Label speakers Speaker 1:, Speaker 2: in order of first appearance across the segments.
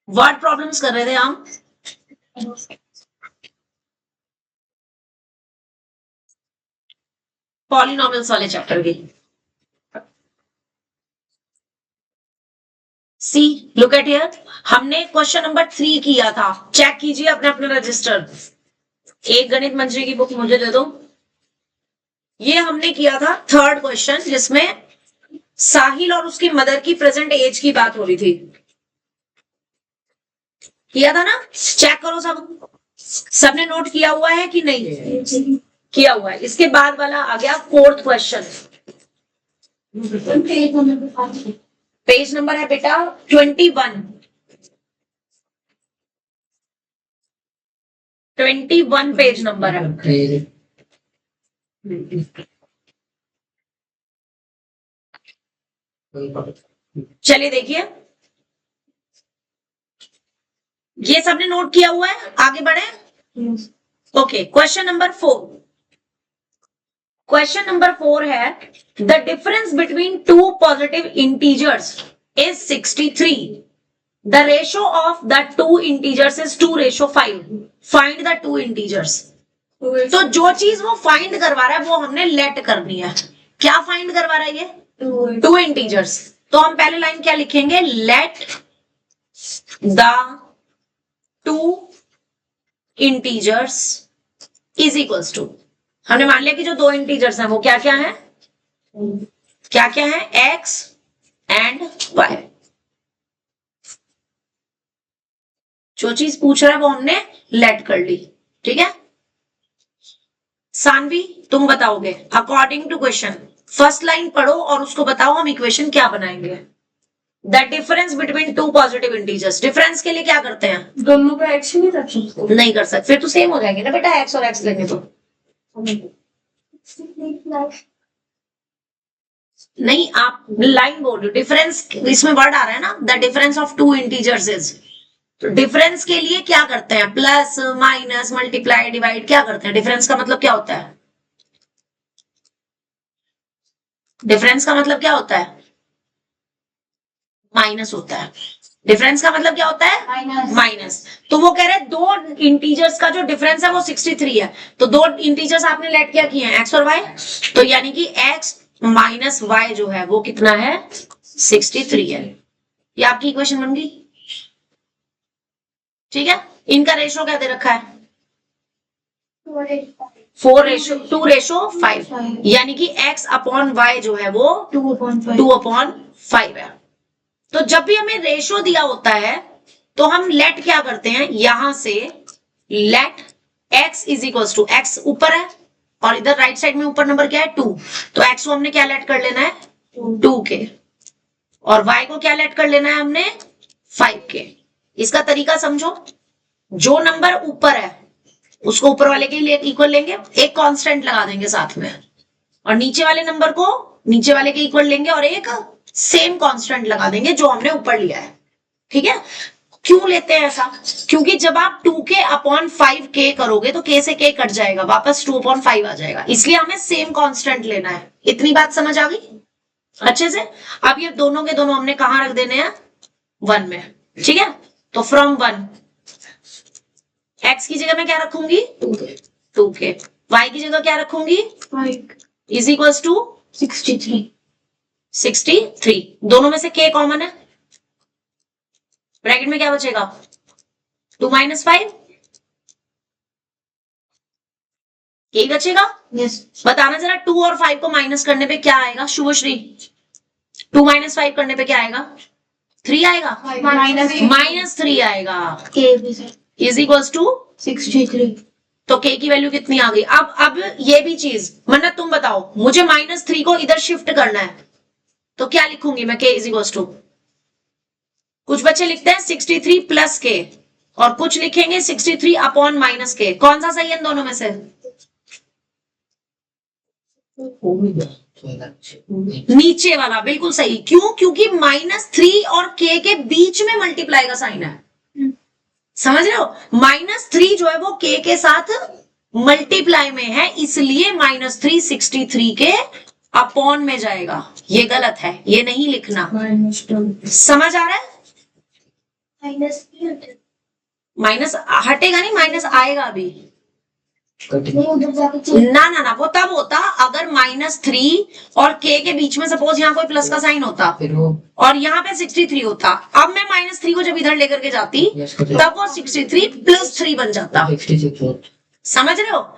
Speaker 1: Word problems कर रहे थे हम। पॉलिनोमियल्स वाले चैप्टर की। सी लुक एट हियर, हमने क्वेश्चन नंबर 3 किया था, चेक कीजिए अपने अपने रजिस्टर। एक गणित मंत्री की बुक मुझे दे दो। ये हमने किया था थर्ड क्वेश्चन, जिसमें साहिल और उसकी मदर की प्रेजेंट एज की बात हो रही थी। किया था ना? चेक करो सब, सबने नोट किया हुआ है कि नहीं किया हुआ है। इसके बाद वाला आ गया फोर्थ क्वेश्चन। पेज नंबर है बेटा 21। 21 पेज नंबर है। चलिए देखिए, ये सबने नोट किया हुआ है, आगे बढ़े। Okay, question number 4। Question number 4 है, the difference between two positive integers is 63। The ratio of the two integers is 2:5। Find the two integers. तो जो चीज वो फाइंड करवा रहा है वो हमने लेट करनी है। क्या फाइंड करवा रहा है ये? Two integers. तो हम पहले लाइन क्या लिखेंगे? Let the two integers is equals to, हमने मान लिया कि जो दो इंटीजर्स हैं वो क्या क्या है? क्या क्या है? x and y। जो चीज पूछ रहा है वो हमने लेट कर ली, ठीक है। सानवी तुम बताओगे according to question. First line पढ़ो और उसको बताओ हम इक्वेशन क्या बनाएंगे। The difference between two positive integers, difference के लिए क्या करते हैं?
Speaker 2: दोनों का एक्स नहीं रख सकते?
Speaker 1: नहीं कर सकते, फिर तो सेम हो जाएंगे ना बेटा, एक्स और एक्स लेंगे तो। नहीं, आप लाइन बोल रहे हो, डिफरेंस इसमें वर्ड आ रहा है ना, the difference of two integers is. तो डिफरेंस के लिए क्या करते हैं? प्लस माइनस मल्टीप्लाई डिवाइड क्या करते हैं? डिफरेंस का मतलब क्या होता है? डिफरेंस का मतलब क्या होता है? माइनस होता है। डिफरेंस का मतलब क्या होता है? माइनस। तो वो कह रहे हैं दो इंटीजर्स का जो डिफरेंस है वो 63 है। तो दो इंटीजर्स आपने लेट क्या किए हैं? एक्स और वाई। तो यानी कि एक्स माइनस वाई जो है वो कितना है? 63 है। ये आपकी इक्वेशन बन गई, ठीक है। इनका रेशो क्या दे रखा है? 4:2:5, यानी कि x अपॉन y जो है वो 2/5 है। तो जब भी हमें रेशो दिया होता है तो हम लेट क्या करते हैं? यहां से let x is equal to, x ऊपर है और इधर राइट साइड में ऊपर नंबर क्या है? 2। तो x को हमने क्या लेट कर लेना है? 2 के, और y को क्या लेट कर लेना है हमने? 5 के। इसका तरीका समझो, जो नंबर ऊपर है उसको ऊपर वाले के लिए इक्वल लेंगे, एक कांस्टेंट लगा देंगे साथ में, और नीचे वाले नंबर को नीचे वाले के इक्वल लेंगे और एक सेम कांस्टेंट लगा देंगे जो हमने ऊपर लिया है, ठीक है। क्यों लेते हैं ऐसा? क्योंकि जब आप 2k अपॉन 5k करोगे तो k से k कट जाएगा, वापस 2/5 आ जाएगा, इसलिए हमें सेम कांस्टेंट लेना है। इतनी बात समझ आ गई अच्छे से? अब ये दोनों के दोनों हमने कहां रख देने हैं? 1 में, ठीक है। तो फ्रॉम 1 x की जगह मैं क्या रखूंगी? 2k। y की जगह क्या रखूंगी?
Speaker 2: 5
Speaker 1: इज इक्वल्स टू 63। दोनों में से k कॉमन है, ब्रैकेट में क्या बचेगा? 2 - 5, यही बचेगा।
Speaker 2: यस।
Speaker 1: बताना जरा 2 और 5 को माइनस करने पे क्या आएगा? शुभश्री 2 - 5 करने पे क्या आएगा? 3 आएगा, -3 आएगा। Is equals to
Speaker 2: 63।
Speaker 1: तो k की वैल्यू कितनी आ गई? अब ये भी चीज, मन्नत तुम बताओ, मुझे -3 को इधर शिफ्ट करना है तो क्या लिखूंगी मैं? k इज इक्वल्स टू, कुछ बच्चे लिखते हैं 63 प्लस k और कुछ लिखेंगे 63 अपॉन माइनस k। कौन सा सही है इन दोनों में से? नीचे वाला बिल्कुल सही। क्यों? क्योंकि -3 और k के बीच में मल्टीप्लाई का साइन है, समझ रहे हो? -3 जो है वो k के साथ मल्टीप्लाई में है, इसलिए -3 63 के अपॉन में जाएगा। ये गलत है, ये नहीं लिखना। समझ आ रहा है? माइनस हटेगा नहीं, माइनस आएगा अभी।
Speaker 2: कटिंग
Speaker 1: ना ना ना, वो तब होता अगर -3 और k के बीच में सपोज यहाँ कोई प्लस का साइन होता
Speaker 2: फिर वो
Speaker 1: और यहाँ पे 63 होता। अब मैं -3 को जब इधर लेकर के जाती
Speaker 2: यस कटिंग
Speaker 1: तब वो 63 + 3 बन जाता।
Speaker 2: 66 वोल्ट
Speaker 1: समझ रहे हो?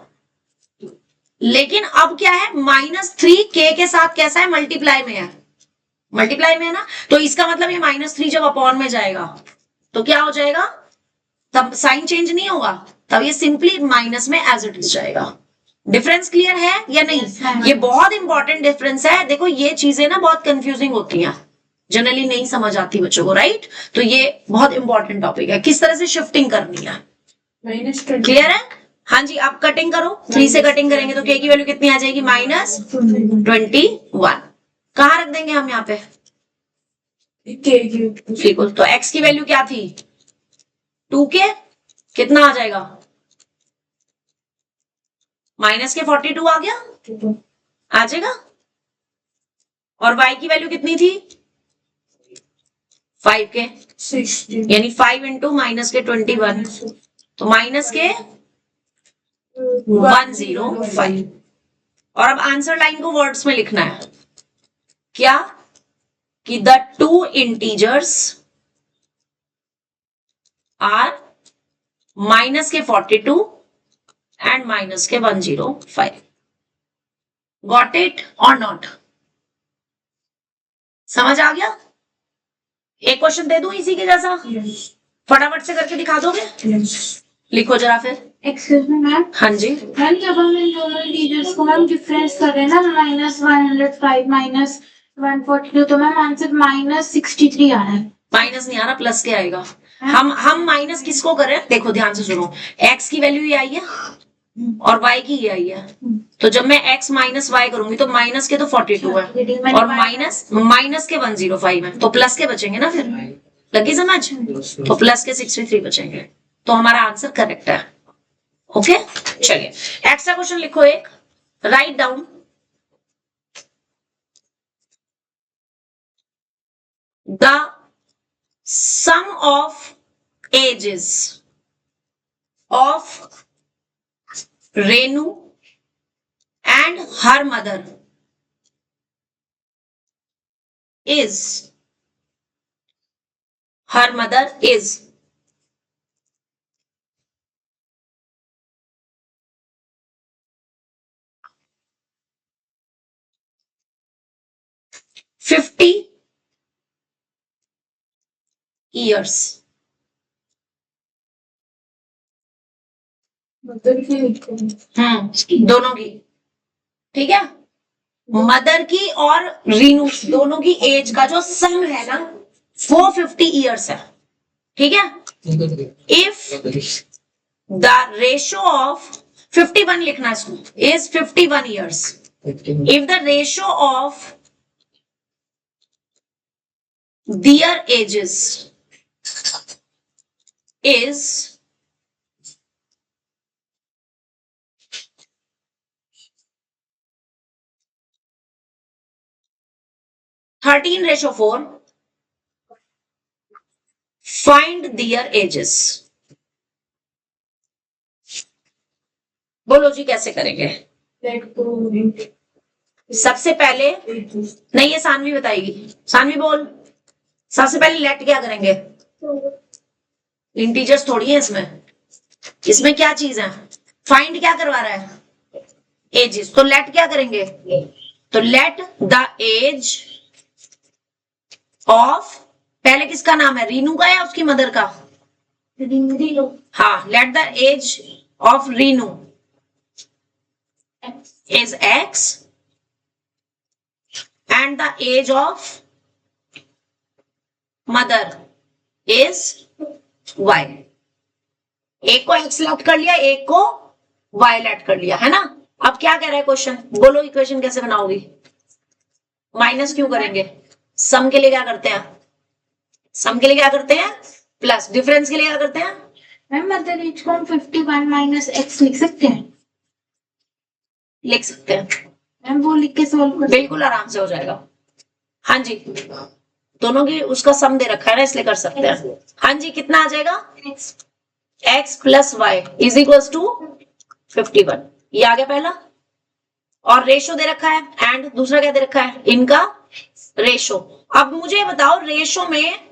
Speaker 1: लेकिन अब क्या है, -3 k के साथ कैसा है, मल्टीप्लाई में है, मल्टीप्लाई में है ना, तो इसका मतलब ये -3 जब अपॉन में जाएगा तो क्या हो जाएगा, तब साइन चेंज नहीं होगा, तब ये सिंपली माइनस में एज इट इज जाएगा। डिफरेंस क्लियर है या नहीं? ये बहुत इंपॉर्टेंट डिफरेंस है। देखो ये चीजें ना बहुत कंफ्यूजिंग होती हैं, जनरली नहीं समझ आती बच्चों को, राइट? तो ये बहुत इंपॉर्टेंट टॉपिक है, किस तरह से शिफ्टिंग करनी है। क्लियर है? हाँ जी, आप कटिंग करो, 3 से कटिंग करेंगे तो k की वैल्यू कितनी आ जाएगी, -21। कहाँ रख देंगे हम यहाँ पे, बिल्कुल। तो x की वैल्यू क्या थी, 2k, कितना आ जाएगा, -42 आ गया, आ जाएगा। और y की वैल्यू कितनी थी, 5k, यानी 5 × -21, तो -105। और अब आंसर लाइन को वर्ड्स में लिखना है, क्या कि the two integers are -42 and -105। Got it और नॉट? समझ आ गया? एक क्वेश्चन दे दूं इसी के जैसा, फटाफट से करके दिखा दोगे? लिखो जरा फिर।
Speaker 3: Excuse me ma'am.
Speaker 1: हाँ जी,
Speaker 3: मैम जब हम इन दोनों इंटीजर्स को मैम डिफरेंस कर रहे हैं ना, -105 -142, तो मैम आंसर -63 आ रहा है।
Speaker 1: माइनस नहीं आ रहा, प्लस के आएगा। हम माइनस किसको करें, देखो ध्यान से सुनो, x की वैल्यू ये आई है और y की ये आई है, तो जब मैं x - y करूंगी तो माइनस के तो 42 है और माइनस के 105 है, तो प्लस के बचेंगे ना, फिर लगी समझ? तो प्लस के 63 बचेंगे, तो हमारा आंसर करेक्ट है। ओके, चलिए एक्स्ट्रा क्वेश्चन लिखो एक, write down the sum of ages of Renu and her mother is 50 years। दोनों की, ठीक है, मदर की और रीनू दोनों की एज का जो सम है ना वो 50 इयर्स है, ठीक है। इफ द रेशो ऑफ 51 लिखना है इसको, is 51 years, if the ratio of their ages is 13:4, find their ages। बोलो जी कैसे करेंगे? सबसे पहले नहीं, ये सानवी बताएगी, सानवी बोल। सबसे पहले लेट क्या करेंगे, इंटीजर्स थोड़ी है इसमें, इसमें क्या चीज है, फाइंड क्या करवा रहा है, एजेस, तो लेट क्या करेंगे, तो लेट द एज ऑफ, पहले किसका नाम है, रीनू का या उसकी मदर का,
Speaker 3: रीनू।
Speaker 1: हाँ, let the age of Renu is x and the age of mother is y। एक को x लेट कर लिया, एक को y लेट कर लिया, है ना। अब क्या कह रहा है क्वेश्चन, बोलो इक्वेशन कैसे बनाओगी, माइनस क्यों करेंगे, सम के लिए क्या करते हैं, सम के लिए क्या करते हैं प्लस, डिफरेंस के लिए क्या करते हैं।
Speaker 3: मैम मदर एज को हम 51 - x लिख सकते हैं,
Speaker 1: लिख सकते हैं
Speaker 3: मैम वो लिख के सॉल्व कर,
Speaker 1: बिल्कुल आराम से हो जाएगा। हाँ जी, दोनों की उसका सम दे रखा है ना, इसलिए कर सकते हैं। हाँ जी, कितना आ जाएगा? x plus y is equal to 51। ये आ गया पहला। और रेशो दे रखा है, एंड दूसरा क्या दे रखा है? इनका रेशो। अब मुझे बताओ रेशो में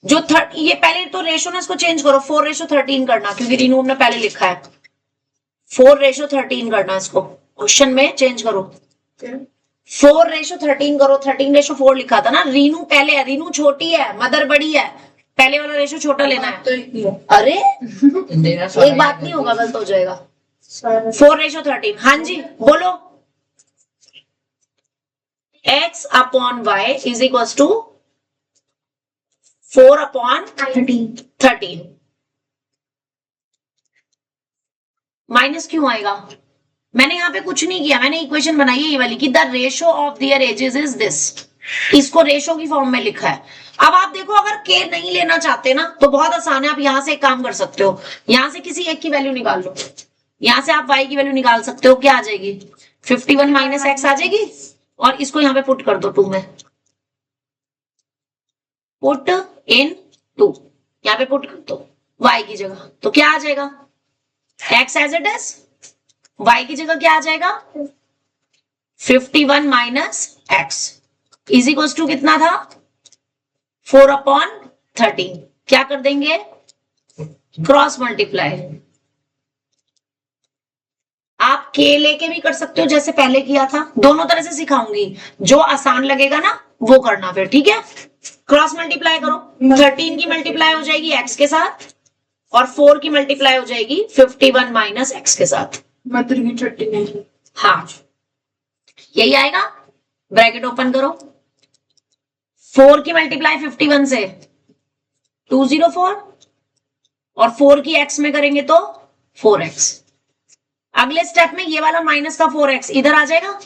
Speaker 1: जो ये पहले तो रेशो ना इसको चेंज करो, 4:13 करना, क्योंकि रीनू हमने पहले लिखा है। 4:13 करना, इसको क्वेश्चन में चेंज करो। 4:13 करो, 13:4 लिखा था ना। रीनू पहले है, रीनू छोटी है, मदर बड़ी है, पहले वाला रेशो छोटा लेना है। अरे एक बात नहीं होगा, गलत हो जाएगा। 4:13। हाँ जी बोलो। x upon y is equal to 4/13। Minus क्यों आएगा? मैंने यहाँ पे कुछ नहीं किया, मैंने इक्वेशन बनाई है ये वाली कि the ratio of their edges is this. इसको रेशो की फॉर्म में लिखा है। अब आप देखो, अगर के नहीं लेना चाहते ना तो बहुत आसान है, आप यहां से एक काम कर सकते हो, यहां से किसी एक की वैल्यू निकाल लो। यहां से आप y की वैल्यू निकाल सकते हो, क्या आ जाएगी? 51 माइनस x आ जाएगी। और इसको यहां पे पुट कर दो 2 में, पुट इन 2, यहां पे पुट कर दो y की जगह, तो क्या आ जाएगा? x as it is, y की जगह क्या आ जाएगा? 51 minus x is equal to कितना था? 4/13। क्या कर देंगे? Cross multiply. आप के लेके भी कर सकते हो जैसे पहले किया था, दोनों तरह से सिखाऊंगी, जो आसान लगेगा ना वो करना फिर, ठीक है? क्रॉस मल्टीप्लाई करो, 13 की मल्टीप्लाई हो जाएगी x के साथ, और 4 की मल्टीप्लाई हो जाएगी 51 माइनस x के साथ।
Speaker 2: मतलब की 39।
Speaker 1: हाँ यही आएगा। ब्रैकेट ओपन करो, 4 की मल्टीप्लाई 51 से 204, और 4 की x में करेंगे तो 4x। अगले स्टेप में ये वाला माइनस का 4x इधर आ जाएगा,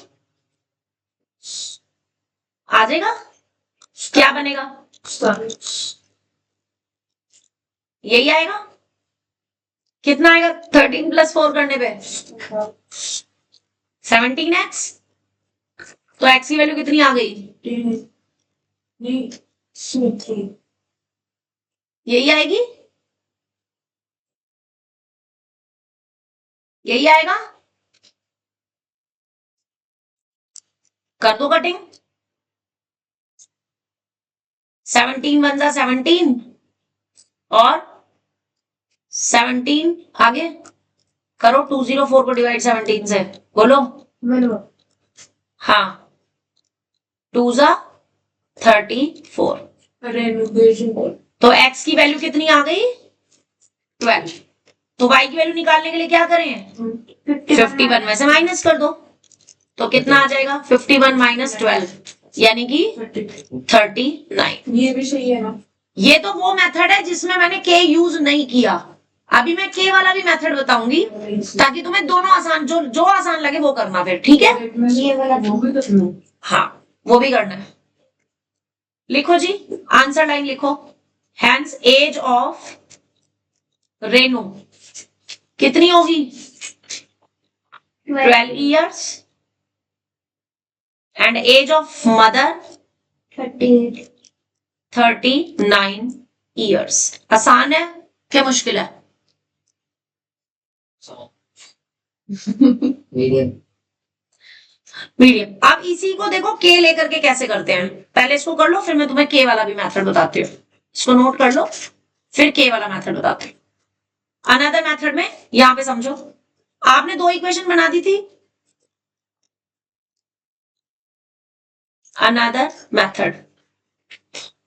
Speaker 1: आ जाएगा। क्या बनेगा? यही आएगा। कितना आएगा 13 प्लस 4 करने पे? 17x। तो x की वैल्यू कितनी आ गई? यही आएगी, यही आएगा। कर दो कटिंग, 17 1 जा 17, और 17 आगे करो, 204 को डिवाइड 17 से, बोलो। हाँ 2 जा 34। तो x की वैल्यू कितनी आ गई? 12। तो y की वैल्यू निकालने के लिए क्या करें? 51 में से माइनस कर दो, तो कितना आ जाएगा? 51 माइनस 12 यानी कि 39।
Speaker 2: ये भी सही है ना?
Speaker 1: ये तो वो मेथड है जिसमें मैंने के यूज नहीं किया। अभी मैं के वाला भी मेथड बताऊंगी ताकि तुम्हें दोनों आसान, जो आसान लगे वो करना फिर, ठीक है?
Speaker 2: ये वाला वो भी करना है।
Speaker 1: हाँ वो भी करना है। लिखो जी, आंसर लाइन लिखो। हैंस एज ऑफ रेनू कितनी होगी? 12 years। And age of mother 39 years। आसान है क्या मुश्किल है? मीडियम। अब इसी को देखो के लेकर के कैसे करते हैं, पहले इसको कर लो, फिर मैं तुम्हें के वाला भी मेथड बताती हूँ। इसको नोट कर लो, फिर के वाला मेथड बताती हूँ। अनदर मेथड में यहां पे समझो, आपने 2 इक्वेशन बना दी थी। अनदर मेथड,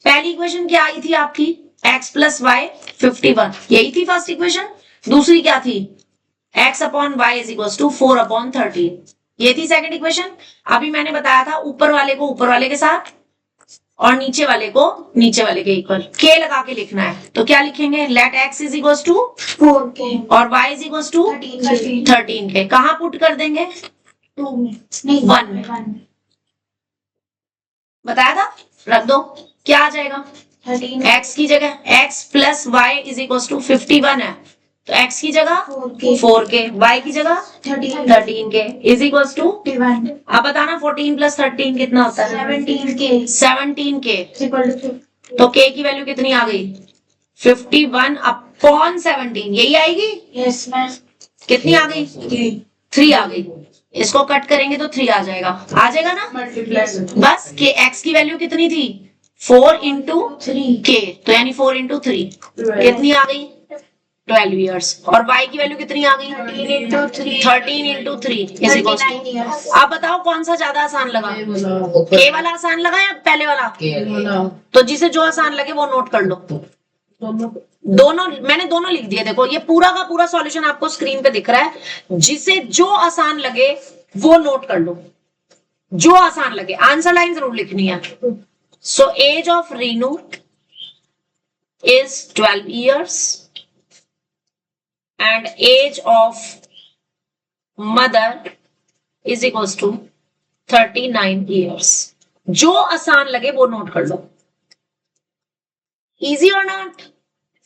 Speaker 1: पहली इक्वेशन क्या आई थी आपकी? x प्लस वाई 51, यही थी फर्स्ट इक्वेशन। दूसरी क्या थी? x upon y is equal to 4/13, ये थी सेकंड इक्वेशन। अभी मैंने बताया था ऊपर वाले को ऊपर वाले के साथ और नीचे वाले को नीचे वाले के इक्वल के लगा के लिखना है। तो क्या लिखेंगे? Let x is equal to
Speaker 3: 4k
Speaker 1: और y इज इक्वल टू 13 के। कहां पुट कर देंगे?
Speaker 3: 2 में, नहीं
Speaker 1: 1 में।
Speaker 3: 1 में।
Speaker 1: बताया था, रख दो। क्या आ जाएगा?
Speaker 3: 13
Speaker 1: x की जगह x plus y is equal to 51 है, तो x की जगह
Speaker 3: 4k
Speaker 1: 4k, y की जगह 13k इज इक्वल्स टू,
Speaker 3: 51
Speaker 1: अब बताना 14 प्लस 13 कितना होता है?
Speaker 3: 17k
Speaker 1: 17k।
Speaker 3: इक्वल टू
Speaker 1: तो k की वैल्यू कितनी आ गई? 51 अपॉन 17, यही आएगी।
Speaker 3: यस मैम
Speaker 1: कितनी आ गई? 3 आ गई। इसको कट करेंगे तो 3 आ जाएगा, आ जाएगा ना?
Speaker 2: मल्टीप्लाई
Speaker 1: बस के x की वैल्यू कितनी थी? 4 इंटू
Speaker 3: 3
Speaker 1: k, तो यानी 4 इंटू 3 कितनी आ गई? 12 ईयर्स। और y की वैल्यू कितनी आ गई?
Speaker 3: 13 into 3
Speaker 1: 13 into 3 is equal
Speaker 3: 39 years
Speaker 1: अब बताओ कौन सा ज्यादा आसान लगा? के वाला आसान लगा या पहले वाला? तो जिसे जो आसान लगे वो नोट कर लो। दोनों मैंने दोनों लिख दिए, देखो ये पूरा का पूरा सॉल्यूशन आपको स्क्रीन पे दिख रहा है। जिसे जो आसान लगे वो नोट कर लो, जो आसान लगे। आंसर लाइन जरूर लिखनी है। So age of Renu is 12 years and age of mother is equals to 39 years। जो आसान लगे वो नोट कर लो। इजी और नॉट?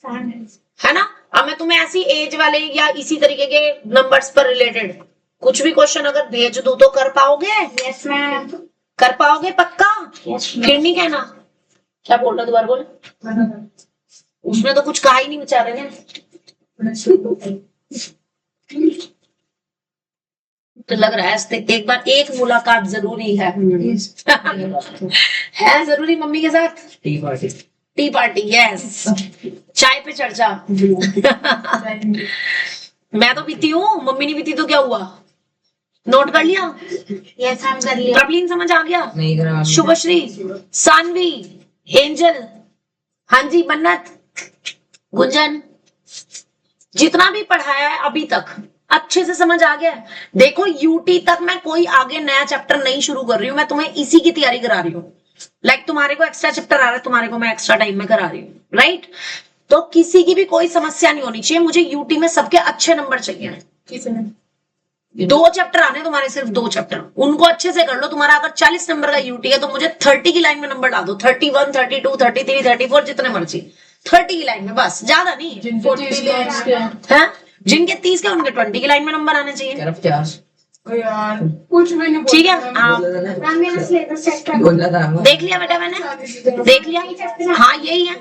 Speaker 1: है ना? अब मैं तुम्हें ऐसी एज वाले या इसी तरीके के नंबर्स पर रिलेटेड कुछ भी क्वेश्चन अगर भेज दूं तो कर पाओगे?
Speaker 3: यस मैम
Speaker 1: कर पाओगे पक्का?
Speaker 3: यस
Speaker 1: फिर नहीं कहना। क्या बोल रहा दोबारा बोल। उसने तो कुछ कहा ही नहीं बेचारे ने। तो लग रहा है एक बार एक मुलाकात जरूरी है। है जरूरी मम्मी के साथ? टी पार्टी यस, चाय पे चर्चा। मैं तो पीती हूँ, मम्मी नहीं पीती तो क्या हुआ? नोट कर लिया?
Speaker 3: यस मैम कर लिया
Speaker 1: प्रबलीन समझ आ गया? शुभश्री, सानवी, एंजल, हाँ जी, मन्नत, गुंजन, जितना भी पढ़ाया है अभी तक अच्छे से समझ आ गया है? देखो यूटी तक मैं कोई आगे नया चैप्टर नहीं शुरू कर रही हूँ, मैं तुम्हें इसी की तैयारी करा रही हूँ। लाइक तुम्हारे को एक्स्ट्रा चैप्टर आ रहा है, तुम्हारे को मैं एक्स्ट्रा टाइम में करा रही हूँ, राइट? तो किसी की भी कोई समस्या नहीं होनी चाहिए। मुझे यूटी में सबके अच्छे नंबर चाहिए। 2 चैप्टर आने तुम्हारे, सिर्फ 2 चैप्टर, उनको अच्छे से कर लो। तुम्हारा अगर 40 नंबर का यूटी है तो मुझे 30 की लाइन में नंबर डाल दो। 31, 32, 33, 34 जितने मर्जी, 30 की लाइन में, बस ज्यादा नहीं। जिनके 30 के उनके 20 की लाइन में नंबर आने चाहिए।
Speaker 2: यार कुछ भी नहीं
Speaker 1: ठीक है? हाँ
Speaker 3: मैम मेरा सिलेबस चेक कर
Speaker 1: देख लिया बेटा, मैंने देख लिया। हाँ यही है,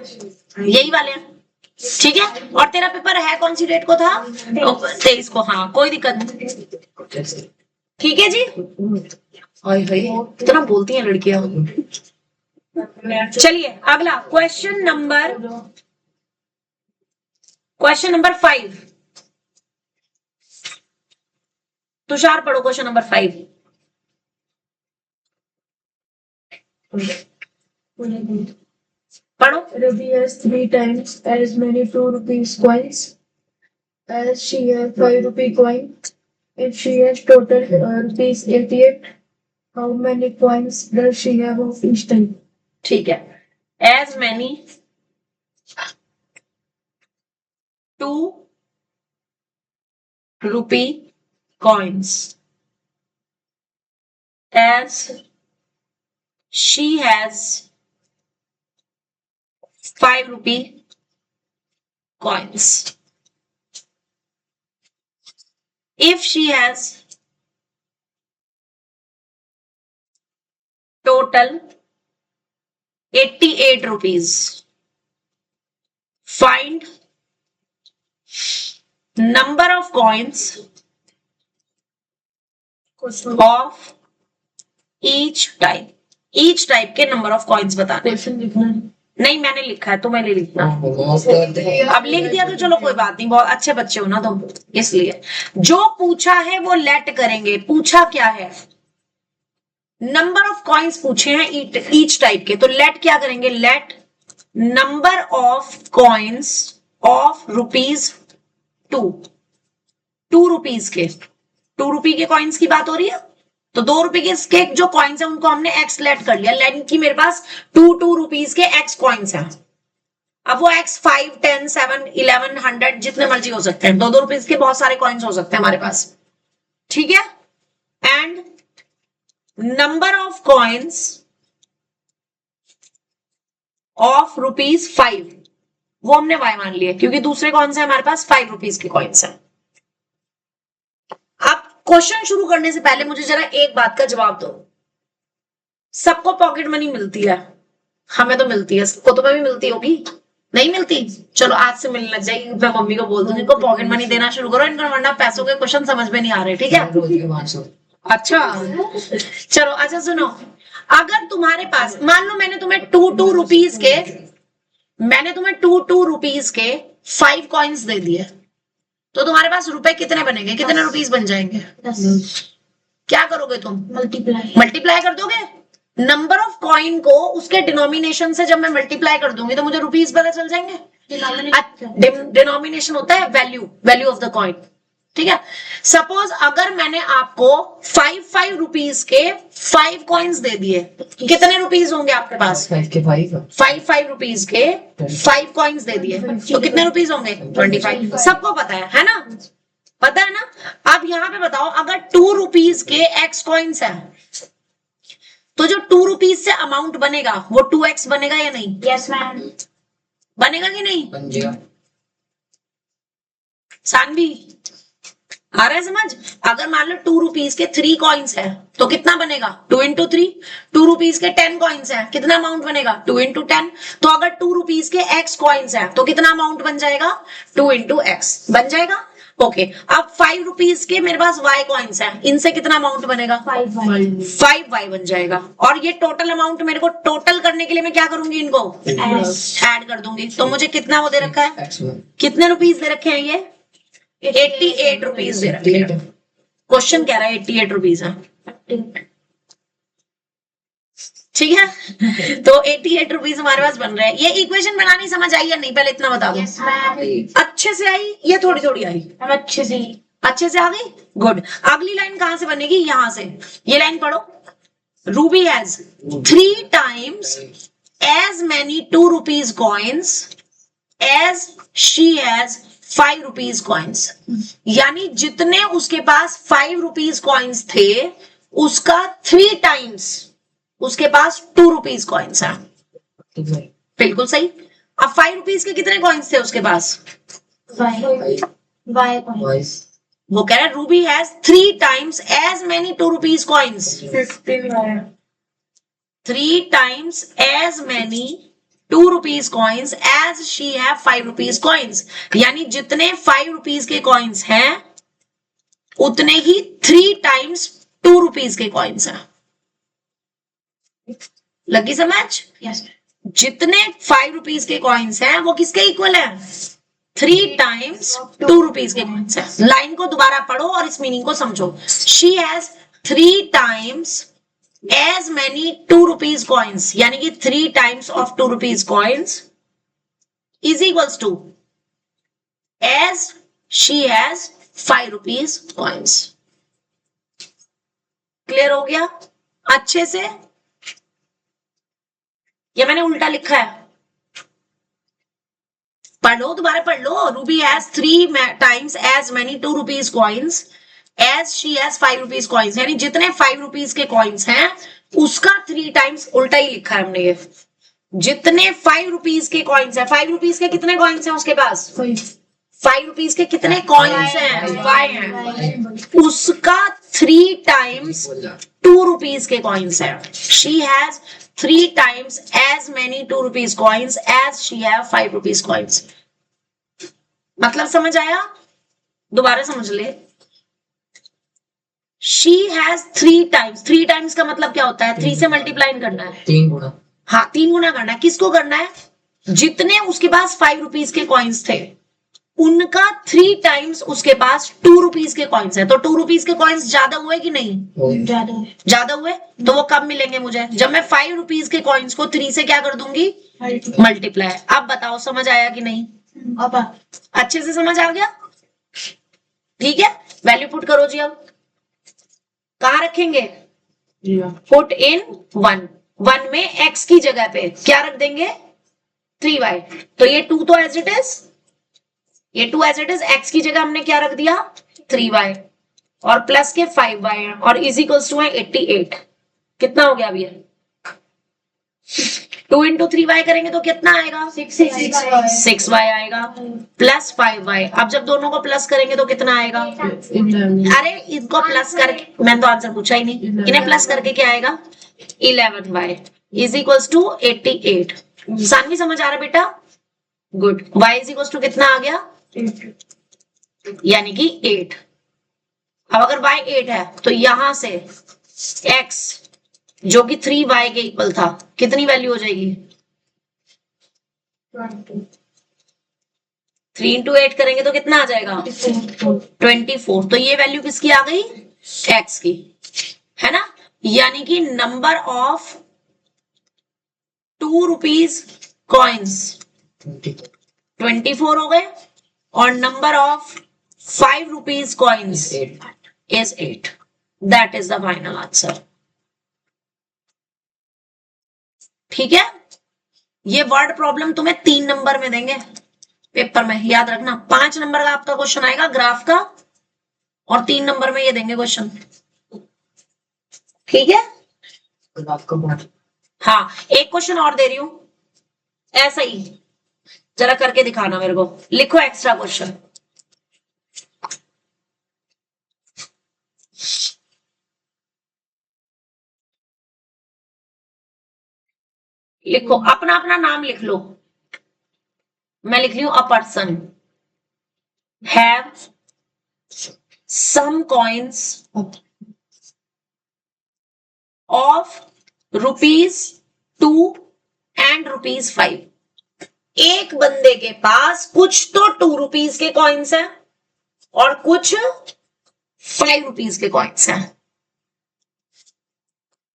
Speaker 1: यही वाले हैं। ठीक है? और तेरा पेपर है कौन सी डेट को था? 23 को। हाँ कोई दिक्कत नहीं। ठीक है जी। हाय हाय इतना बोलती हैं लड़कियां। चलिए अगला क्वेश्चन नंबर 5। तुषार पढ़ो क्वेश्चन नंबर 5। पढ़ो।
Speaker 4: Ruby has 3 times as many 2 rupees coins as she has 5 rupee coin. If she has total rupees 88, how many coins does she have of each type?
Speaker 1: ठीक है। as many 2 rupee coins as she has 5 rupee coins. If she has total 88 rupees, find number of coins of each type. Each type के number of coins बताने।
Speaker 4: Question लिखना है।
Speaker 1: नहीं मैंने लिखा है, तुम्हें नहीं लिखना। अब लिख दिया तो चलो कोई बात नहीं, बहुत अच्छे बच्चे हो ना तुम, इसलिए जो पूछा है वो लेट करेंगे। पूछा क्या है? नंबर ऑफ कॉइन्स पूछे हैं ईच टाइप के, तो लेट क्या करेंगे? Let number of coins of rupees 2 rupees के, 2 रुपी के कॉइन्स की बात हो रही है, तो 2 रुपए के जो कॉइन्स है उनको हमने एक्स लेट कर लिया। लेट की मेरे पास 2 रुपीज के एक्स कॉइन्स हैं। अब वो एक्स 5, 10, 7, 11, 100 जितने मर्जी हो सकते हैं। 2 रुपीज के बहुत सारे कॉइन्स हो सकते हैं हमारे पास। ठीक है? And number of coins of rupees 5, वो हमने y मान लिए, क्योंकि दूसरे कौन से हमारे पास 5 रुपीज के कॉइन्स हैं। अब क्वेश्चन शुरू करने से पहले मुझे जरा एक बात का जवाब दो। सबको पॉकेट मनी मिलती है, हमें तो मिलती है, सबको तुम्हें भी मिलती होगी, नहीं मिलती? चलो आज से मिलने लग जाएगी, मैं मम्मी को बोल दूंगी इनको पॉकेट मनी देना शुरू करो, इनको वरना पैसों के क्वेश्चन समझ में नहीं आ रहे, ठीक है? अच्छा चलो, अच्छा सुनो, अगर तुम्हारे पास मान लो मैंने तुम्हें टू रुपीज के 5 कॉइन्स दे दिए, तो तुम्हारे पास रुपए कितने बनेंगे, कितने रुपीस बन जाएंगे?
Speaker 3: 10
Speaker 1: क्या करोगे तुम?
Speaker 3: मल्टीप्लाई।
Speaker 1: मल्टीप्लाई कर दोगे। नंबर ऑफ कॉइन को उसके डिनोमिनेशन से जब मैं मल्टीप्लाई कर दूंगी तो मुझे रुपीस पता चल जाएंगे। डिनोमिनेशन होता है वैल्यू ऑफ द कॉइन, ठीक है? सपोज अगर मैंने आपको 5 रुपीस के 5 कॉइन्स दे दिए, कितने रुपीस होंगे आपके पास? 5 रुपीस के 5 कॉइन्स दे दिए, तो कितने रुपीस होंगे? 25। सबको पता है ना? पता है ना? अब यहाँ पे बताओ, अगर 2 रुपीस के x कॉइन्स है, तो जो 2 रुपीस से अमाउंट बनेगा वो 2x बनेगा या नहीं?
Speaker 3: Yes ma'am.
Speaker 1: बनेगा कि नहीं? सानवी आ रहा है समझ? अगर मान लो 2 रुपीस के 3 कॉइन्स है तो कितना बनेगा? 2 into 3। 2 रुपीस के 10 कॉइन्स है, कितना अमाउंट बनेगा? 2 into 10। तो अगर 2 रुपीस के x कॉइन्स है तो कितना अमाउंट बन जाएगा? 2 into x बन जाएगा। ओके, अब 5 रुपीस के मेरे पास y कॉइन्स है, इनसे कितना अमाउंट बनेगा? 5y बन जाएगा। और ये टोटल अमाउंट मेरे को टोटल करने के लिए मैं क्या करूंगी? इनको ऐड कर दूंगी। तो मुझे कितना वो दे रखा है? कितने रुपीस दे रखे हैं? ये 88 रुपीस दे रखे हैं। क्वेश्चन कह रहा है 88 रुपीस है, ठीक है? तो 88 रुपीस हमारे पास बन रहे हैं। ये इक्वेशन बनानी समझ आई या नहीं, पहले इतना बता दो।
Speaker 3: Yes ma'am.
Speaker 1: अच्छे से आई या थोड़ी थोड़ी आई?
Speaker 3: अच्छे से।
Speaker 1: अच्छे से आ गई, गुड। अगली लाइन कहां से बनेगी? यहां से। ये लाइन पढ़ो, Ruby has 3 times as many 2 rupees coins as she has 5 rupees coins। यानी जितने उसके पास 5 रुपीज कॉइन्स थे, उसका 3 times उसके पास 2 रुपीज कॉइन्स है। बिल्कुल सही। अब 5 रुपीज के कितने कॉइन्स थे उसके पास? वो कह रहा है Ruby has 3 times as many 2 rupees coins। 3 times as many 2 rupees coins as she have 5 rupees coins। यानी जितने 5 रुपीज के कॉइन्स हैं उतने ही 3 times 2 रुपीज के कॉइन्स हैं। लगी समझ?
Speaker 3: यस।
Speaker 1: जितने 5 रुपीज के कॉइन्स हैं वो किसके इक्वल है? 3 times 2 रुपीज के कॉइन्स है। लाइन को दोबारा पढ़ो और इस मीनिंग को समझो। She has 3 times as many 2 rupees coins, यानी कि 3 times of 2 rupees coins is equals to as she has 5 rupees coins। Clear हो गया अच्छे से? ये मैंने उल्टा लिखा है, पढ़ लो, दोबारा पढ़ लो। Ruby has 3 times as many 2 rupees coins as she has 5 rupees coins। यानी जितने 5 रुपीज के कॉइन्स हैं उसका 3 times उल्टा ही लिखा है हमने। ये जितने 5 रुपीज के कॉइन्स हैं, 5 रुपीज के कितने कॉइन्स हैं उसके पास? 5 रुपीज के कितने कॉइन्स हैं? 5 हैं। उसका 3 times 2 रुपीज के कॉइन्स हैं। She has 3 times as many 2 rupees coins as she have 5 rupees coins। मतलब समझ आया? दोबारा समझ ले। She has 3 times। 3 times का मतलब क्या होता है? 3 से मल्टीप्लाई करना है, 3 गुना। हाँ, 3 गुना करना है। किसको करना है? जितने उसके पास 5 रुपीज के कॉइन्स थे उनका 3 times उसके पास 2 रुपीज के कॉइन्स है। तो 2 रुपीज के कॉइन्स ज्यादा हुए कि नहीं? ज्यादा हुए। तो वो कब मिलेंगे मुझे? जब मैं 5 रुपीज के कॉइन्स को 3 से क्या कर दूंगी? मल्टीप्लाई। अब बताओ समझ आया कि नहीं?
Speaker 3: अब
Speaker 1: अच्छे से समझ आ गया? ठीक है, वैल्यू पुट करो जी। अब कहाँ रखेंगे? पुट इन 1 में x की जगह पे क्या रख देंगे? 3y। तो ये 2 तो एज इट इज, ये 2 एज इट इज, x की जगह हमने क्या रख दिया? 3y और प्लस के 5y है और इज इक्वल्स टू है 88। कितना हो गया अब ये? 2 इंटू 3y करेंगे तो कितना आएगा? 6y आएगा प्लस 5y। अब जब दोनों को प्लस करेंगे तो कितना आएगा? अरे इनको प्लस करके, मैंने तो आंसर पूछा ही नहीं, इन्हें प्लस करके क्या आएगा? 11y is equals to 88। Saanvi समझ आ रहा बेटा? Good. y is equals to कितना आ गया? यानी कि 8। अब अगर y 8 है तो यहां से x जो कि 3y के इक्वल था, कितनी वैल्यू हो जाएगी? 3 इंटू 8 करेंगे तो कितना आ जाएगा? 24। तो ये वैल्यू किसकी आ गई? x की, है ना? यानी कि नंबर ऑफ 2 रुपीज कॉइन्स 24 हो गए और number of 5 rupees coins is 8। That is the final answer. ठीक है? ये वर्ड प्रॉब्लम तुम्हें 3 नंबर में देंगे पेपर में, याद रखना। 5 नंबर का आपका क्वेश्चन आएगा ग्राफ का और 3 नंबर में ये देंगे क्वेश्चन। ठीक है? हाँ, एक क्वेश्चन और दे रही हूं, ऐसा ही जरा करके दिखाना मेरे को। लिखो एक्स्ट्रा क्वेश्चन। लिखो, अपना अपना नाम लिख लो। मैं लिख रही हूं, a person have some coins of ₹2 and ₹5। एक बंदे के पास कुछ तो 2 रुपीज के कॉइन्स हैं और कुछ 5 रुपीज के कॉइन्स हैं।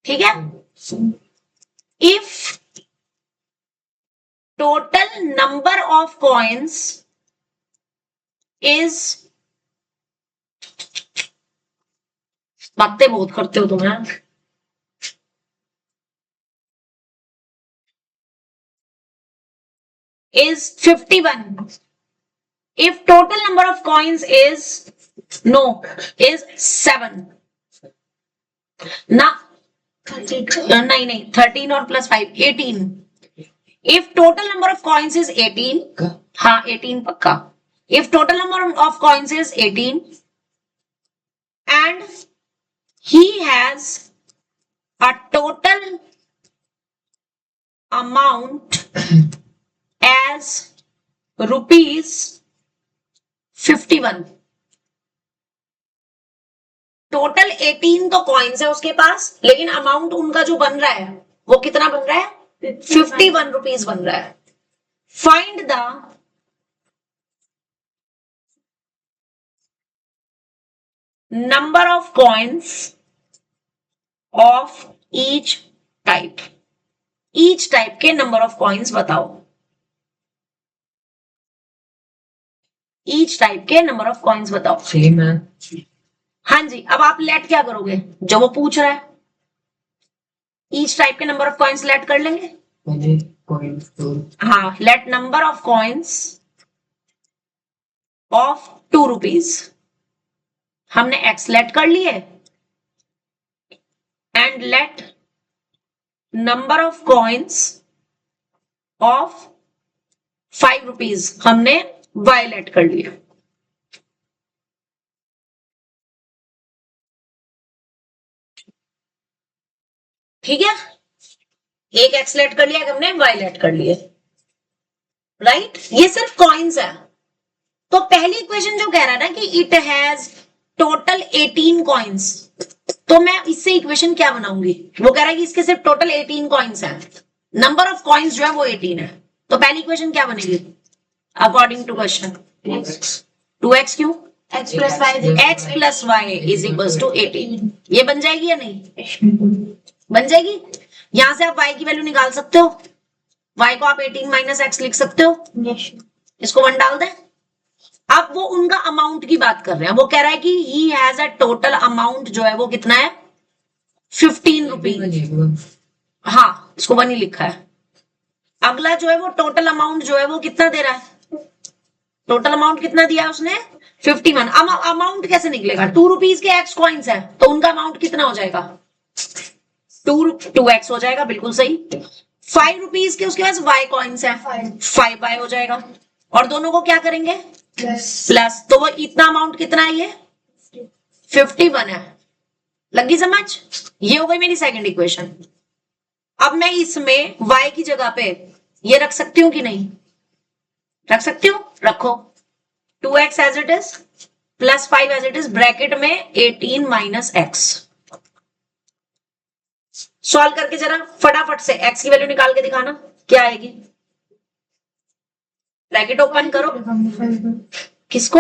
Speaker 1: ठीक है? If total number of coins is, बातें बहुत करते हो तुम, is 51. If total number of coins is 7. ना नहीं 13 और plus 5 18. If total number of coins is 18, हाँ 18 पक्का। If total number of coins is 18 and he has a total amount as ₹51, total 18 तो कॉइन्स है उसके पास, लेकिन अमाउंट उनका जो बन रहा है वो कितना बन रहा है? 51 रुपीज बन रहा है। Find the number of coins of each type. Each type के नंबर ऑफ कॉइन्स बताओ। ईच टाइप के नंबर ऑफ कॉइन्स बताओ।
Speaker 2: सेम है।
Speaker 1: हाँ जी, अब आप लेट क्या करोगे जो वो पूछ रहा है? ईच टाइप के नंबर ऑफ कॉइन्स लेट कर लेंगे। हाँ, let number of coins of 2 rupees, हमने एक्स लेट कर लिए, and let number of coins of 5 rupees हमने वाई लेट कर लिया। ठीक है? एक एक्स लेट कर लिया, हमने वाई लेट कर लिए, राइट? ये सिर्फ कॉइन्स है। तो पहली इक्वेशन जो कह रहा है ना कि इट हैज टोटल 18 कॉइन्स, तो मैं इससे इक्वेशन क्या बनाऊंगी? वो कह रहा है कि इसके सिर्फ टोटल 18 कॉइन्स हैं, नंबर ऑफ कॉइन्स जो है वो 18 है। तो पहली इक्वेशन क्या बनेगी अकॉर्डिंग टू क्वेश्चन? 2x क्यों?
Speaker 3: x plus y
Speaker 1: x plus y is equal to 18। ये बन जाएगी या नहीं? बन जाएगी। यहां से आप y की वैल्यू निकाल सकते हो। y को आप 18 माइनस x लिख सकते हो। इसको 1 डाल दें। अब वो उनका अमाउंट की बात कर रहे हैं। वो कह रहा है कि he has a total amount जो है वो कितना है? 15 रुपीज। हाँ, इसको 1 ही लिखा है। अगला जो है वो टोटल अमाउंट जो है वो कितना दे रहा है? टोटल अमाउंट कितना दिया है उसने? 51। अमाउंट कैसे निकलेगा? 2 रुपीज के x कॉइन्स है तो उनका अमाउंट कितना हो जाएगा? 2x हो जाएगा, बिल्कुल सही। ₹5 के उसके पास y कॉइन्स है, 5y हो जाएगा, और दोनों को क्या करेंगे प्लस, तो वो इतना अमाउंट कितना है, ये 51 है। लगी समझ? ये हो गई मेरी सेकंड इक्वेशन। अब मैं इसमें y की जगह पे ये रख सकती हूँ कि नहीं? रख सकती हूँ, रखो। 2x as it is plus 5 as it is, bracket में 18 माइनस एक्स। सॉल्व करके जरा फटाफट से x की वैल्यू निकाल के दिखाना, क्या आएगी? ब्रैकेट ओपन करो। किसको?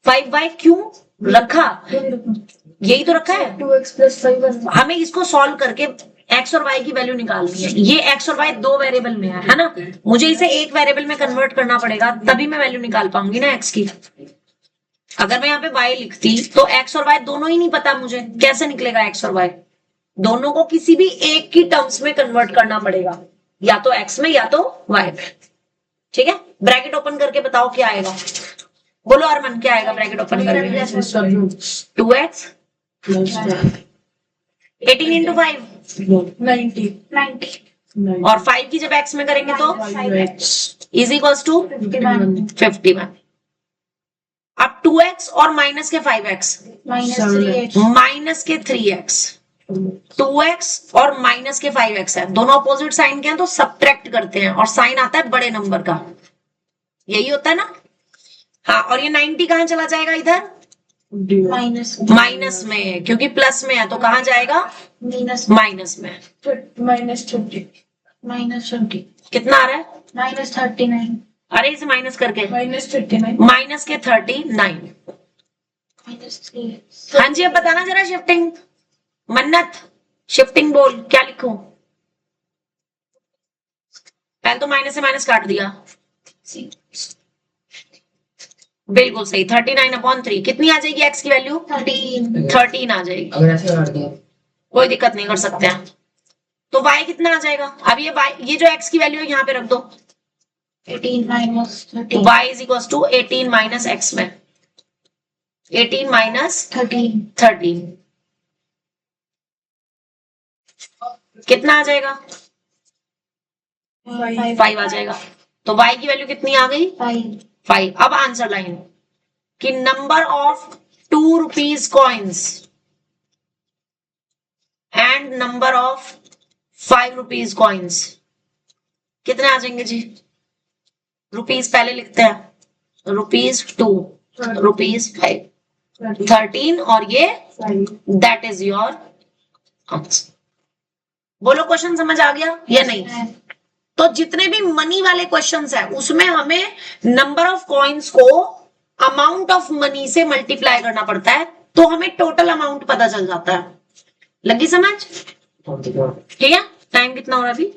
Speaker 1: 5y क्यों रखा? यही तो रखा है।
Speaker 4: 2x plus 5
Speaker 1: हमें इसको सॉल्व करके x और y की वैल्यू निकालनी है। ये x और y दो वेरिएबल में है ना? मुझे इसे एक वेरिएबल में कन्वर्ट करना पड़ेगा, तभी मैं वैल्यू निकाल पाऊंगी ना x की। अगर मैं यहाँ पे y लिखती तो x और y दोनों ही नहीं पता मुझे, कैसे निकलेगा x और y? दोनों को किसी भी एक की टर्म्स में कन्वर्ट करना पड़ेगा, या तो x में या तो y में। ठीक है, ब्रैकेट ओपन करके बताओ क्या आएगा। बोलो अरमान, क्या आएगा ब्रैकेट ओपन करके? 2x 18 इंटू 5
Speaker 2: 90
Speaker 1: और 5 की जब x में करेंगे तो इज इक्वल्स टू 51। अब 2x और माइनस के 5x, माइनस के 3x, 2x और माइनस के 5x है, दोनों अपोजिट साइन के हैं तो सब्ट्रैक्ट करते हैं और साइन आता है बड़े नंबर का, यही होता है ना? हाँ, और ये 90 कहाँ चला जाएगा? इधर माइनस में, क्योंकि प्लस में है तो कहाँ जाएगा? माइनस में।
Speaker 4: -20
Speaker 1: कितना आ रहा है?
Speaker 3: -39
Speaker 1: अरे इसे माइनस करके
Speaker 2: -39
Speaker 1: माइनस के 39।
Speaker 3: -3
Speaker 1: हाँ जी, अब बताना जरा शिफ्टिंग। मन्नत शिफ्टिंग बोल, क्या लिखूं? पहले तो माइनस से माइनस काट दिया, बिल्कुल सही। 39/3 कितनी आ जाएगी x की वैल्यू? 13 आ जाएगी।
Speaker 2: अगर ऐसे काट दिया
Speaker 1: कोई दिक्कत नहीं, कर सकते हैं। तो y कितना आ जाएगा? अब ये y, ये जो x की वैल्यू है यहाँ पे रख दो,
Speaker 3: 18 -13
Speaker 1: y is equal to 18 minus x में 18 माइनस 13 कितना आ जाएगा? 5 आ जाएगा। तो y की वैल्यू कितनी आ गई? 5। अब आंसर लाइन कि number of ₹2 coins and number of ₹5 coins कितने आ जाएंगे जी? रुपीस पहले लिखते हैं, ₹2, ₹5, 13 और ये दैट इज योर आंसर। बोलो क्वेश्चन समझ आ गया या नहीं? तो जितने भी मनी वाले क्वेश्चंस है उसमें हमें नंबर ऑफ कॉइन्स को अमाउंट ऑफ मनी से मल्टीप्लाई करना पड़ता है, तो हमें टोटल अमाउंट पता चल जाता है। लगी समझ? ठीक है, टाइम कितना हो रहा है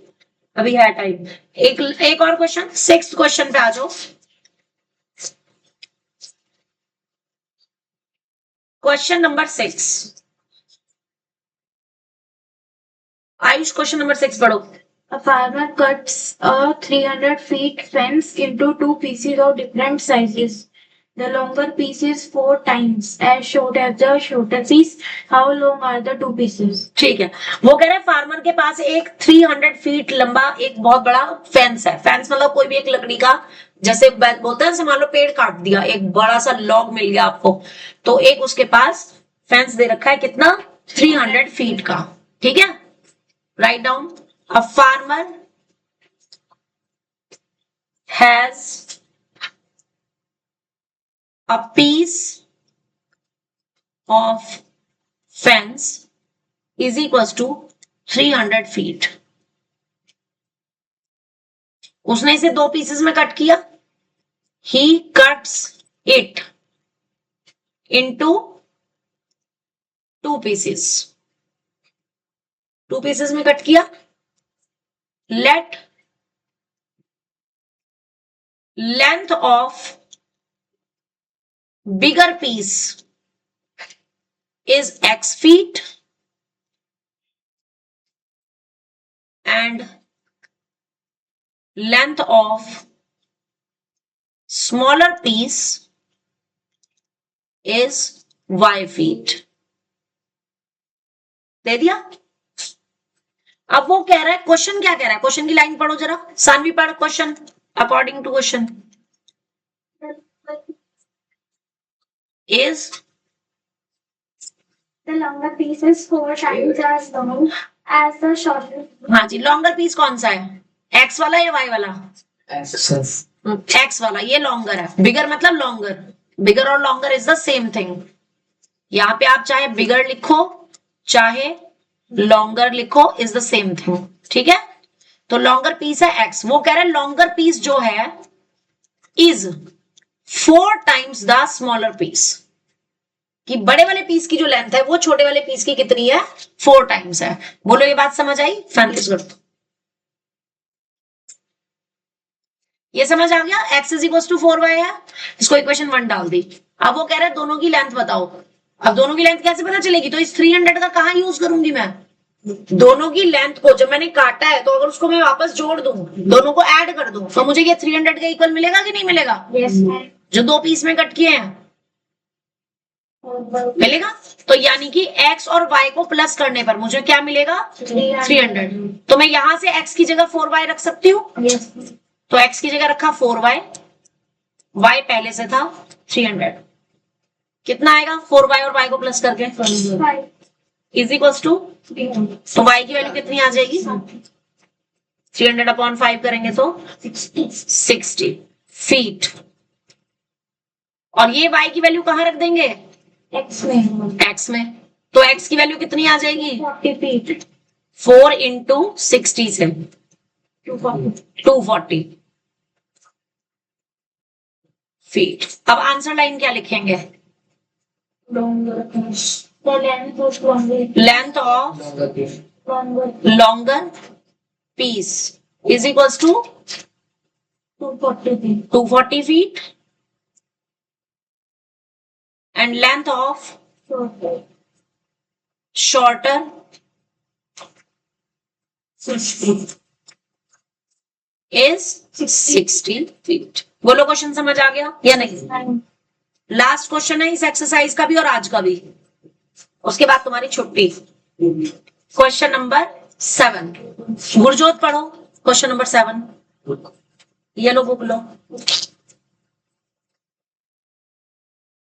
Speaker 1: अभी है टाइम। एक और क्वेश्चन, 6th क्वेश्चन पे आ जाओ। Question number 6, Ayush question number 6 पढ़ो।
Speaker 3: A farmer cuts a 300 feet fence into 2 pieces of different sizes. The longer piece is 4 times as short as the shorter piece. How long are the 2 pieces?
Speaker 1: ठीक है, वो कह रहे हैं farmer के पास एक 300 feet लंबा एक बहुत बड़ा फेंस है। फेंस मतलब कोई भी एक लकड़ी का, जैसे बोलते हैं, मान लो पेड़ काट दिया, एक बड़ा सा लॉग मिल गया आपको, तो एक उसके पास फेंस दे रखा है, कितना? 300 फीट का। ठीक है, write down. A farmer has a piece of fence is equals to 300 feet. उसने इसे 2 पीसेस में कट किया। He cuts it into 2 pieces. 2 pieces में कट किया। Let length of bigger piece is x feet and length of smaller piece is y feet. दे दिया? अब वो कह रहा है, क्वेश्चन क्या कह रहा है, क्वेश्चन की लाइन पढ़ो जरा, सानवी पढ़ question, according to question is
Speaker 3: The longer piece is 4 times as long as the shorter.
Speaker 1: हाँ जी, लॉन्गर पीस कौन सा है, एक्स वाला या वाई वाला?
Speaker 2: Access.
Speaker 1: एक्स वाला, ये लॉन्गर है, बिगर मतलब लॉन्गर, बिगर और longer is the same thing. यहाँ पे आप चाहे बिगर लिखो चाहे लॉन्गर लिखो, इज द सेम थिंग, ठीक है। तो लॉन्गर पीस है एक्स, वो कह रहा है लॉन्गर पीस जो है is 4 times the smaller piece, कि बड़े वाले पीस की जो लेंथ है वो छोटे वाले पीस की कितनी है, 4 टाइम्स है। बोलो ये बात समझ आई, फैमिलीज कर दो। ये समझ आ गया, x is equal to 4y है, इसको इक्वेशन 1 डाल दी। अब वो कह रहा है दोनों की लेंथ बताओ। अब दोनों की लेंथ कैसे पता चलेगी, तो इस 300 का कहां यूज करूंगी मैं, दोनों की लेंथ को जब मैंने काटा है तो अगर उसको मैं वापस जोड़ दूं, दोनों को ऐड कर दूं, तो मुझे ये 300 का इक्वल मिलेगा कि नहीं मिलेगा?
Speaker 3: Yes, ma'am.
Speaker 1: जो 2 पीस में कट किए हैं मिलेगा। तो यानी कि x और y को प्लस करने पर मुझे क्या मिलेगा, 300। तो मैं यहां से x की जगह 4y रख सकती हूँ,
Speaker 3: Yes.
Speaker 1: तो x की जगह रखा 4y, y पहले से था 300, कितना आएगा 4y और y को प्लस करके
Speaker 3: 5.
Speaker 1: इज इक्वल टू, तो y की वैल्यू कितनी आ जाएगी, 300/5 करेंगे तो 60 फीट। और ये y की वैल्यू कहां रख देंगे,
Speaker 3: X में
Speaker 1: x में, तो x की वैल्यू कितनी आ जाएगी,
Speaker 3: 40 feet.
Speaker 1: 4 इंटू 60 से
Speaker 3: 240.
Speaker 1: 240 फीट। अब आंसर लाइन क्या लिखेंगे,
Speaker 3: Longer piece. The length was longer.
Speaker 1: Length of
Speaker 2: Longer piece.
Speaker 3: Longer.
Speaker 1: Longer piece is equal to
Speaker 3: 240 feet.
Speaker 1: 240 feet and length of
Speaker 3: Shorter.
Speaker 1: shorter
Speaker 3: 60.
Speaker 1: is 60 feet। बोलो question समझ आ गया या नहीं?
Speaker 3: And
Speaker 1: लास्ट क्वेश्चन है इस एक्सरसाइज का भी और आज का भी, उसके बाद तुम्हारी छुट्टी। क्वेश्चन नंबर 7, गुरजोत पढ़ो क्वेश्चन नंबर 7, ये लो बुक लो।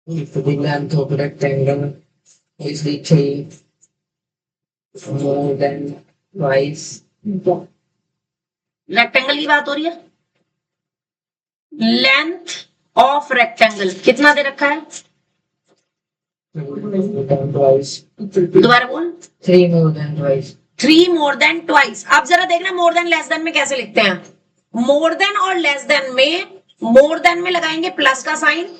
Speaker 2: If the length of rectangle is the 3 more than twice,
Speaker 1: rectangle की बात हो रही है, लेंथ ऑफ रेक्टेंगल कितना दे रखा है,
Speaker 2: more than twice,
Speaker 1: दोबारा बोल,
Speaker 2: 3 more than twice,
Speaker 1: 3 more than twice. अब जरा देखना मोर देन लेस देन में कैसे लिखते हैं, मोर देन और लेस देन में, मोर देन में लगाएंगे प्लस का साइन,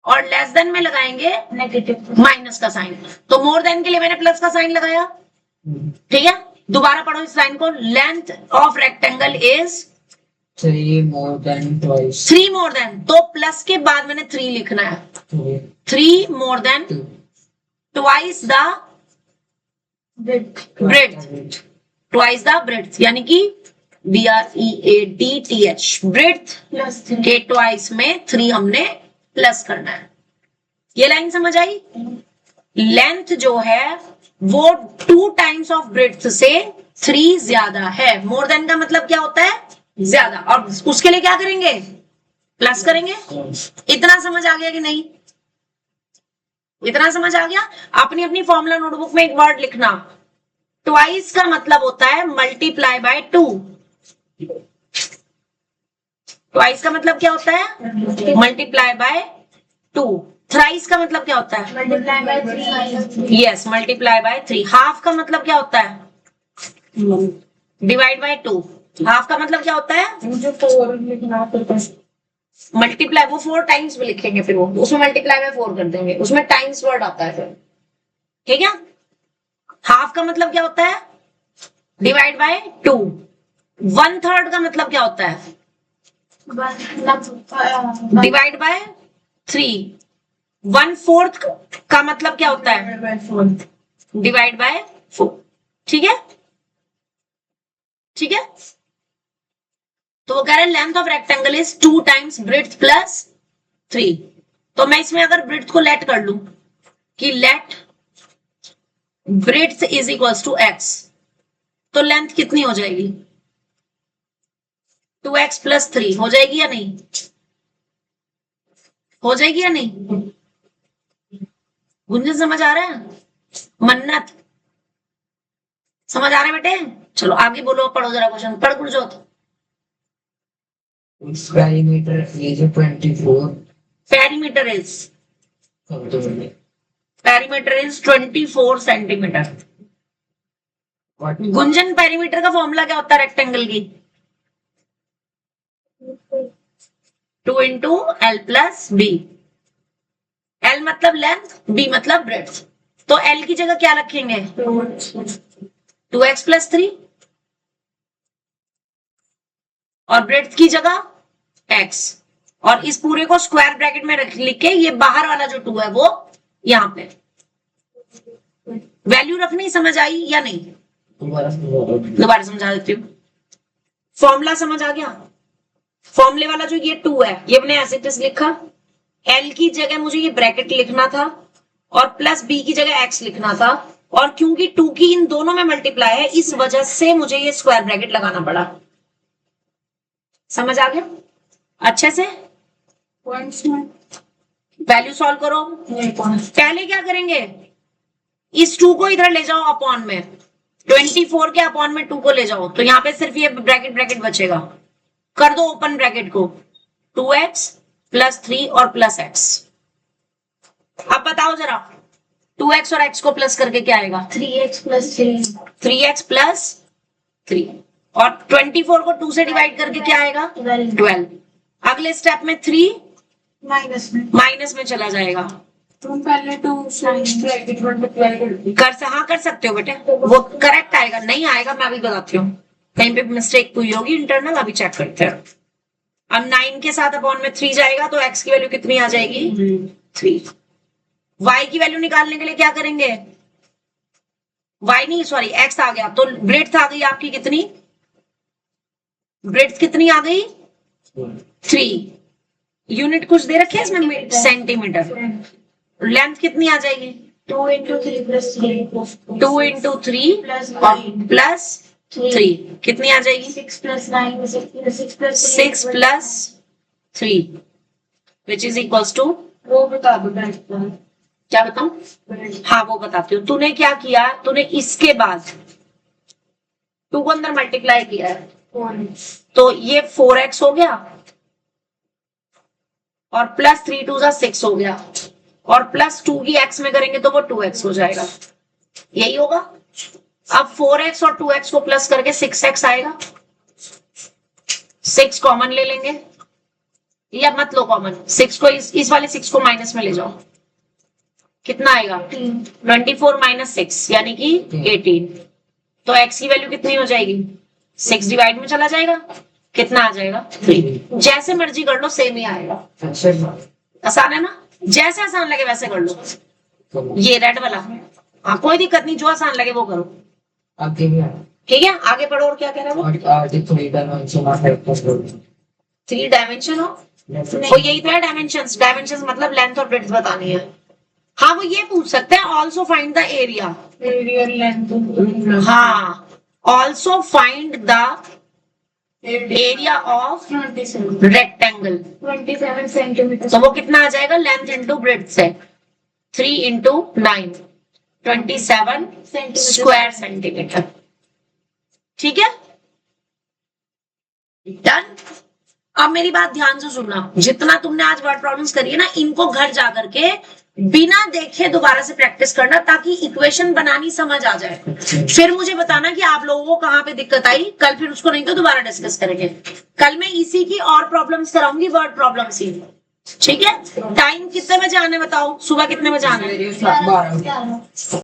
Speaker 1: और लेस देन में लगाएंगे
Speaker 3: negative.
Speaker 1: माइनस का साइन। तो मोर देन के लिए मैंने प्लस का साइन लगाया, ठीक है। दोबारा पढ़ो इस लाइन को, length of rectangle is
Speaker 2: 3 more than twice,
Speaker 1: 3 more than, तो प्लस के बाद मैंने 3 लिखना है, 3 more than
Speaker 2: 2,
Speaker 1: twice the breadth, twice the breadth, यानी कि BREADTH ब्रेड्थ
Speaker 3: Plus 3.
Speaker 1: के ट्वाइस में 3 हमने प्लस करना है। ये लाइन समझ आई, लेंथ जो है वो 2 टाइम्स ऑफ ब्रेड्थ से 3 ज्यादा है। मोर देन का मतलब क्या होता है, ज्यादा, और उसके लिए क्या करेंगे, प्लस करेंगे। इतना समझ आ गया कि नहीं, इतना समझ आ गया। अपनी अपनी फॉर्मूला नोटबुक में एक वर्ड लिखना, ट्वाइस का मतलब होता है मल्टीप्लाई बाय 2, ट्वाइस का मतलब क्या होता है, मल्टीप्लाई बाय 2। थ्राइस का मतलब क्या होता है,
Speaker 3: Multiply by 3.
Speaker 1: Yes multiply by 3। Half का मतलब क्या होता है, डिवाइड बाय 2। हाफ का मतलब क्या होता है,
Speaker 3: मुझे 4 लिखना पड़ता है.
Speaker 1: मल्टीप्लाई, वो 4 टाइम्स में लिखेंगे, फिर वो उसमें मल्टीप्लाई बाय 4 कर देंगे, उसमें टाइम्स वर्ड आता है फिर, ठीक है। हाफ का मतलब क्या होता है, डिवाइड बाय 2। 1/3 का मतलब क्या होता है, डिवाइड बाय 3। 1/4 का मतलब क्या होता है, डिवाइड बाय 4, ठीक है, ठीक है। तो वो कह रहे हैं length of rectangle is 2 times breadth plus 3। तो मैं इसमें अगर ब्रेड्थ को लेट कर लूं कि let breadth is equals to x, तो लेंथ कितनी हो जाएगी? 2x + 3 हो जाएगी या नहीं? हो जाएगी या नहीं? गुंजन समझ आ रहा है? मन्नत समझ आ रहे बेटे? चलो आगे बोलो, पढ़ो जरा क्वेश्चन, पढ़ Gurjot.
Speaker 2: Perimeter is 24.
Speaker 1: Perimeter is 24 centimetre.
Speaker 2: What?
Speaker 1: Gunjan perimeter का फॉर्मूला क्या होता है रेक्टेंगल की? 2 × L + B। L मतलब लेंथ, B मतलब ब्रेड्थ। तो L की जगह क्या रखेंगे? 2x + 3 और ब्रेड्थ की जगह x, और इस पूरे को स्क्वायर ब्रैकेट में लिख के ये बाहर वाला जो 2 है वो यहाँ पे वैल्यू रखनी। समझ आई या नहीं? दोबारा समझा देती हूँ। फॉर्मूला समझ आ गया? फॉर्मूले वाला जो ये 2 है ये मैंने ऐसे टिस लिखा, L की जगह मुझे ये ब्रैकेट लिखना था और प्लस B की जगह x लिखना था, और क्योंकि 2 की इन दोनों में मल्टीप्लाई है इस वजह से मुझे ये स्क्वायर ब्रैकेट लगाना पड़ा। समझ आ गया अच्छे से? वैल्यू सॉल्व करो। पहले क्या करेंगे, इस 2 को इधर ले जाओ अपॉन में, 24 के अपॉन में 2 को ले जाओ, तो यहाँ पे सिर्फ ये ब्रैकेट बचेगा। कर दो ओपन ब्रैकेट को, 2x + 3 और +x। अब बताओ जरा 2x और x को प्लस करके क्या आएगा?
Speaker 3: 3x + 3।
Speaker 1: 3x + 3 और 24 को 2 से डिवाइड करके क्या आएगा? 12। अगले स्टेप में 3 माइनस में चला जाएगा।
Speaker 3: तुम पहले 2 ब्रैकेट मल्टीप्लाई
Speaker 1: कर सकते हो बेटे, वो करेक्ट आएगा। नहीं आएगा मैं अभी बताती हूँ, कहीं पे मिस्टेक हुई होगी इंटरनल, अभी चेक करते हैं। अब 9 के साथ अपॉन में 3 जाएगा तो x की वैल्यू कितनी आ जाएगी? 3। y की वैल्यू निकालने के लिए क्या करेंगे? y नहीं सॉरी x आ गया, तो ब्रेड्थ आ गई आपकी कितनी? ब्रेड्थ कितनी आ गई? 3। यूनिट कुछ दे रखे हैं इसमें सेंटीमीटर। लेंथ कितनी आ जाएगी?
Speaker 3: 2 × 3 + 3
Speaker 1: 2 × 3 और प्लस 3 कितनी आ जाएगी?
Speaker 3: 6 + 9 6
Speaker 1: + 3 विच इज इक्वल्स टू,
Speaker 3: वो बता दो
Speaker 1: क्या बताऊं? हाँ वो बताती हूँ। तूने क्या किया, तूने इसके बाद 2 को अंदर मल्टीप्लाई किया है, तो ये 4x हो गया और प्लस 3 × 2 = 6 हो गया, और प्लस 2 की x में करेंगे तो वो 2x हो जाएगा। यही होगा। अब 4x और 2x को प्लस करके 6x आएगा। 6 कॉमन ले लेंगे, या मत लो कॉमन, 6 को इस वाले 6 को माइनस में ले जाओ, कितना आएगा? 24 - 6 यानी कि 18। तो x की वैल्यू कितनी हो जाएगी? 6 डिवाइड में चला जाएगा, कितना आ जाएगा? 3। जैसे मर्जी कर लो सेम ही आएगा। आसान है ना? जैसे आसान लगे वैसे कर लो। ये रेड वाला, हाँ कोई दिक्कत नहीं, जो आसान लगे वो करो।
Speaker 2: आगे भी
Speaker 1: ठीक है आगे बढ़ो। और क्या कह रहा है वो?
Speaker 2: आगे 3 डायमेंशन
Speaker 1: 3 डायमेंशन हो, वो यही तो है डायमेंशंस। डायमेंशंस मतलब लेंथ और ब्रेड्थ बतानी है। हाँ वो ये पूछ सकते हैं ऑल्सो फाइंड द एरिया। हाँ also find the area of rectangle.
Speaker 3: 27 centimetre.
Speaker 1: तो वो कितना आ जाएगा? लेंथ इंटू ब्रेड्थ से 3 × 9 27 स्क्वायर सेंटीमीटर। ठीक है डन। अब मेरी बात ध्यान से सुनना, जितना तुमने आज वर्ड प्रॉब्लम्स करी है ना, इनको घर जाकर के बिना देखे दोबारा से प्रैक्टिस करना, ताकि इक्वेशन बनानी समझ आ जाए। फिर मुझे बताना कि आप लोगों को कहां पे दिक्कत आई, कल फिर उसको नहीं तो दोबारा डिस्कस करेंगे। कल मैं इसी की और प्रॉब्लम्स कराऊंगी, वर्ड प्रॉब्लम्स ही। ठीक है टाइम कितने बजे आने बताओ? सुबह कितने बजे आना है?
Speaker 2: 12।